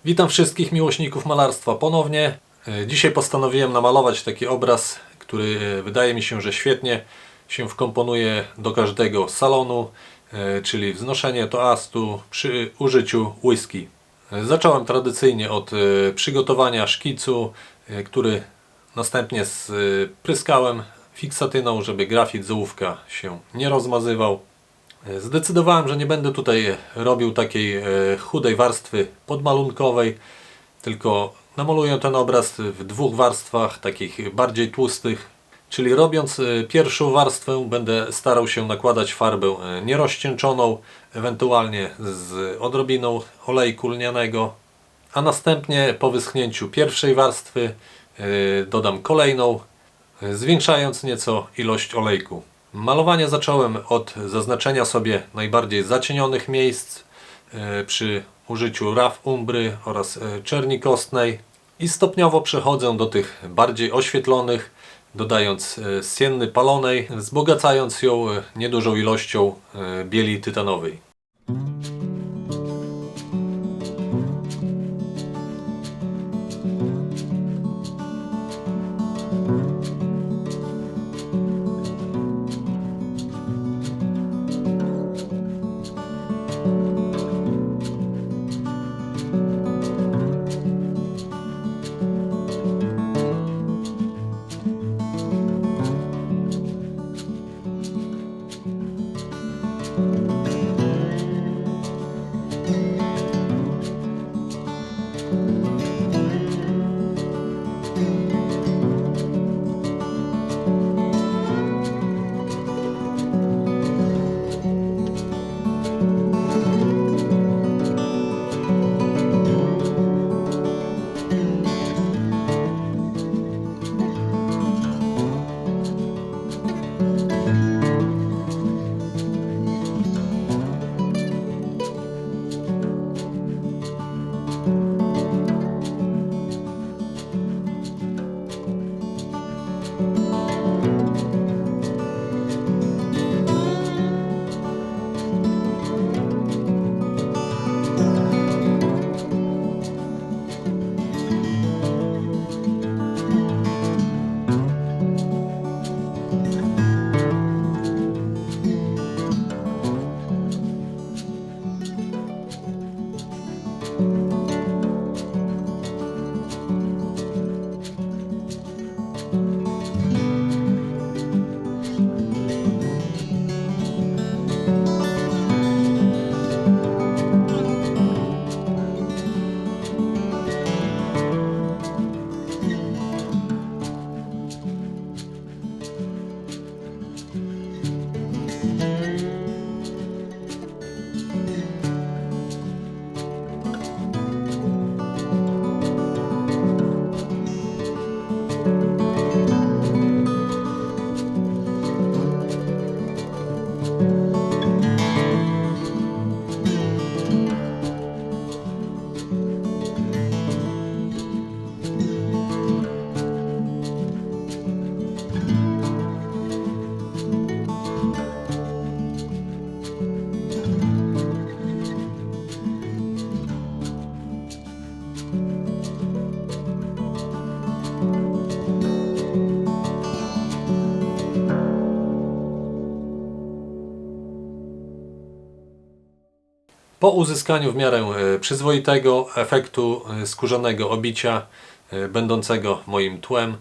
Witam wszystkich miłośników malarstwa ponownie. Dzisiaj postanowiłem namalować taki obraz, który wydaje mi się, że świetnie się wkomponuje do każdego salonu, czyli wznoszenie toastu przy użyciu whisky. Zacząłem tradycyjnie od przygotowania szkicu, który następnie spryskałem fiksatyną, żeby grafit z ołówka się nie rozmazywał. Zdecydowałem, że nie będę tutaj robił takiej chudej warstwy podmalunkowej, tylko namaluję ten obraz w dwóch warstwach, takich bardziej tłustych. Czyli robiąc pierwszą warstwę, będę starał się nakładać farbę nierozcieńczoną, ewentualnie z odrobiną olejku lnianego, a następnie po wyschnięciu pierwszej warstwy dodam kolejną, zwiększając nieco ilość olejku. Malowanie zacząłem od zaznaczenia sobie najbardziej zacienionych miejsc przy użyciu raf umbry oraz czerni kostnej i stopniowo przechodzę do tych bardziej oświetlonych, dodając sienny palonej, wzbogacając ją niedużą ilością bieli tytanowej. Po uzyskaniu w miarę przyzwoitego efektu skórzanego obicia, będącego moim tłem,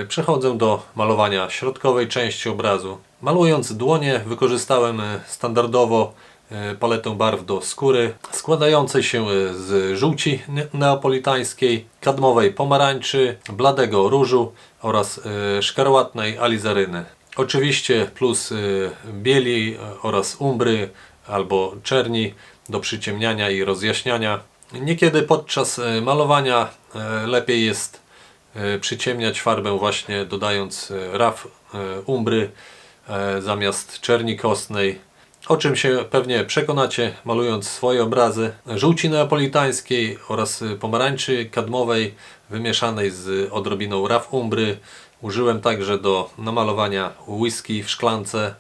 przechodzę do malowania środkowej części obrazu. Malując dłonie wykorzystałem standardowo paletę barw do skóry, składającej się z żółci neapolitańskiej, kadmowej pomarańczy, bladego różu oraz szkarłatnej alizaryny. Oczywiście plus bieli oraz umbry albo czerni do przyciemniania i rozjaśniania. Niekiedy podczas malowania lepiej jest przyciemniać farbę właśnie dodając raf umbry zamiast czerni kostnej, o czym się pewnie przekonacie malując swoje obrazy. Żółci neapolitańskiej oraz pomarańczy kadmowej wymieszanej z odrobiną raf umbry użyłem także do namalowania whisky w szklance.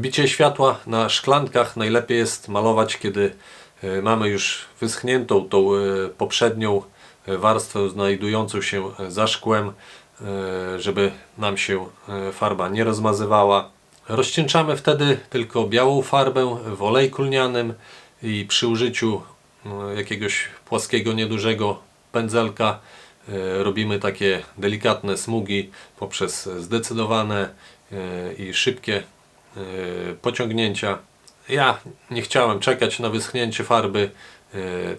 Odbicie światła na szklankach najlepiej jest malować, kiedy mamy już wyschniętą tą poprzednią warstwę znajdującą się za szkłem, żeby nam się farba nie rozmazywała. Rozcieńczamy wtedy tylko białą farbę w olejku lnianym i przy użyciu jakiegoś płaskiego, niedużego pędzelka robimy takie delikatne smugi poprzez zdecydowane i szybkie pociągnięcia. Ja nie chciałem czekać na wyschnięcie farby,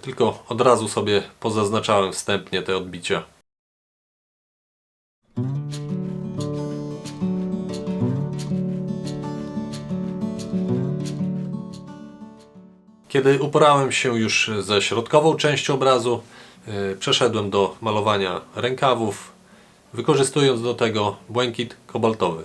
tylko od razu sobie pozaznaczałem wstępnie te odbicia. Kiedy uporałem się już ze środkową częścią obrazu, przeszedłem do malowania rękawów, wykorzystując do tego błękit kobaltowy.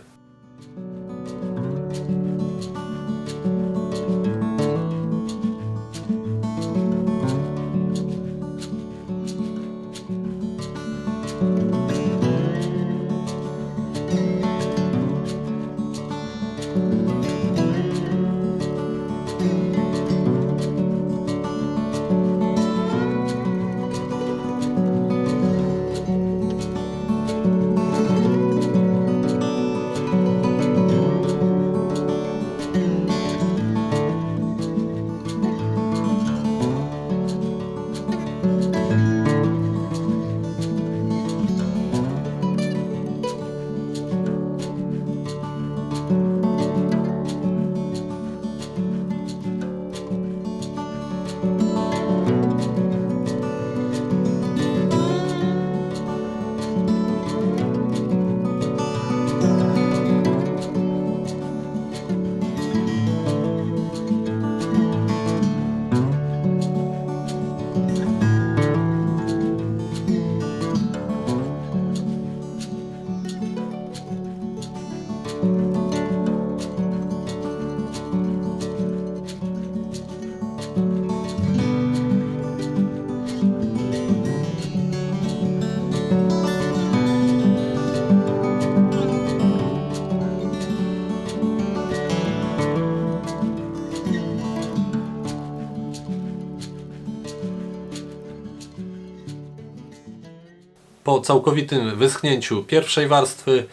Po całkowitym wyschnięciu pierwszej warstwy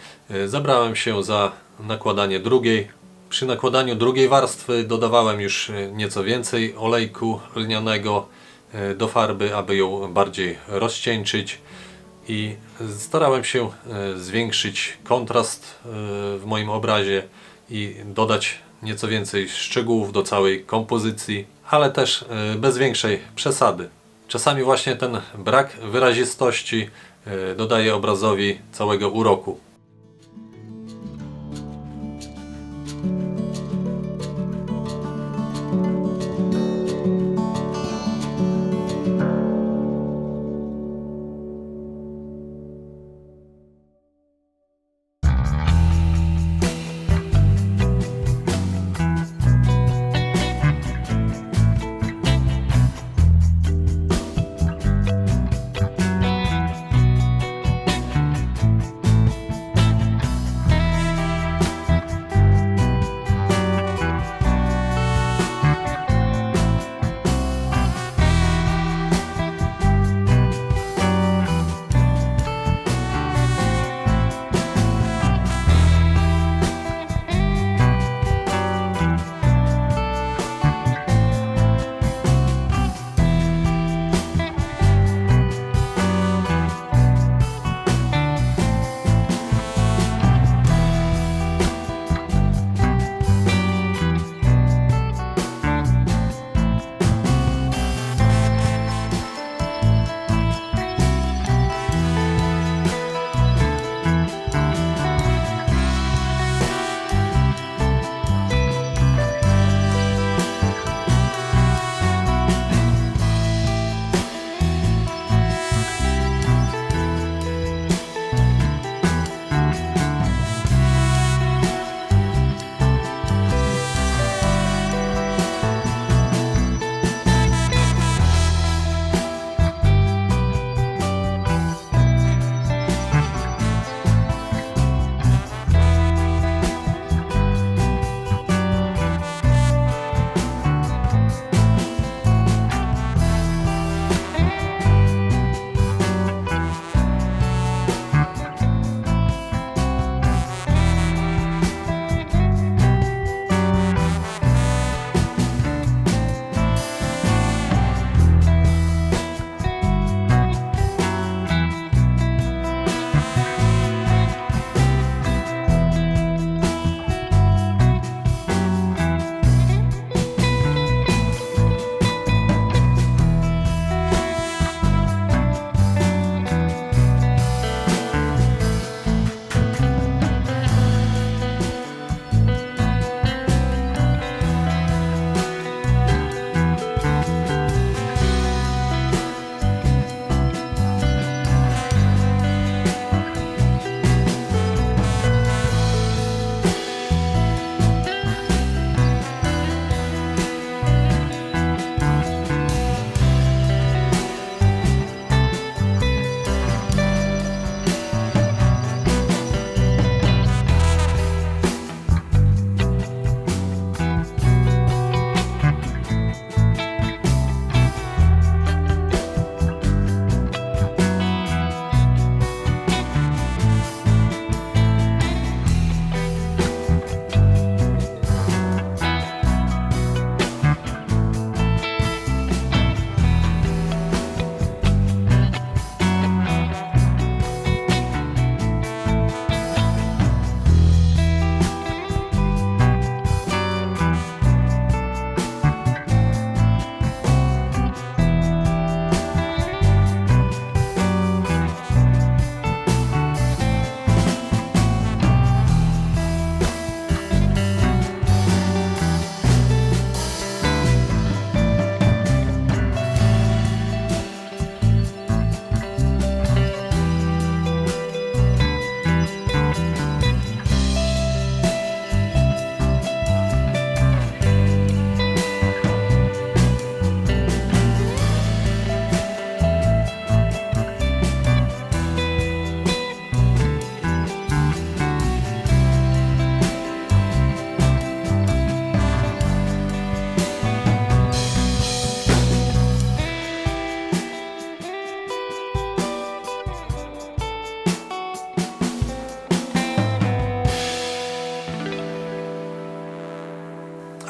zabrałem się za nakładanie drugiej. Przy nakładaniu drugiej warstwy dodawałem już nieco więcej olejku lnianego do farby, aby ją bardziej rozcieńczyć, i starałem się zwiększyć kontrast w moim obrazie i dodać nieco więcej szczegółów do całej kompozycji, ale też bez większej przesady. Czasami właśnie ten brak wyrazistości dodaje obrazowi całego uroku.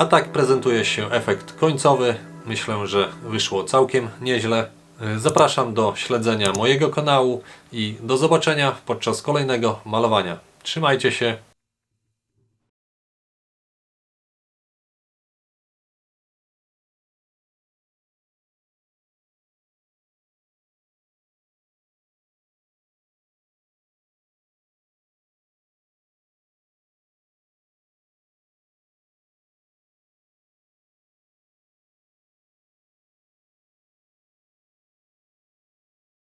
A tak prezentuje się efekt końcowy. Myślę, że wyszło całkiem nieźle. Zapraszam do śledzenia mojego kanału i do zobaczenia podczas kolejnego malowania. Trzymajcie się.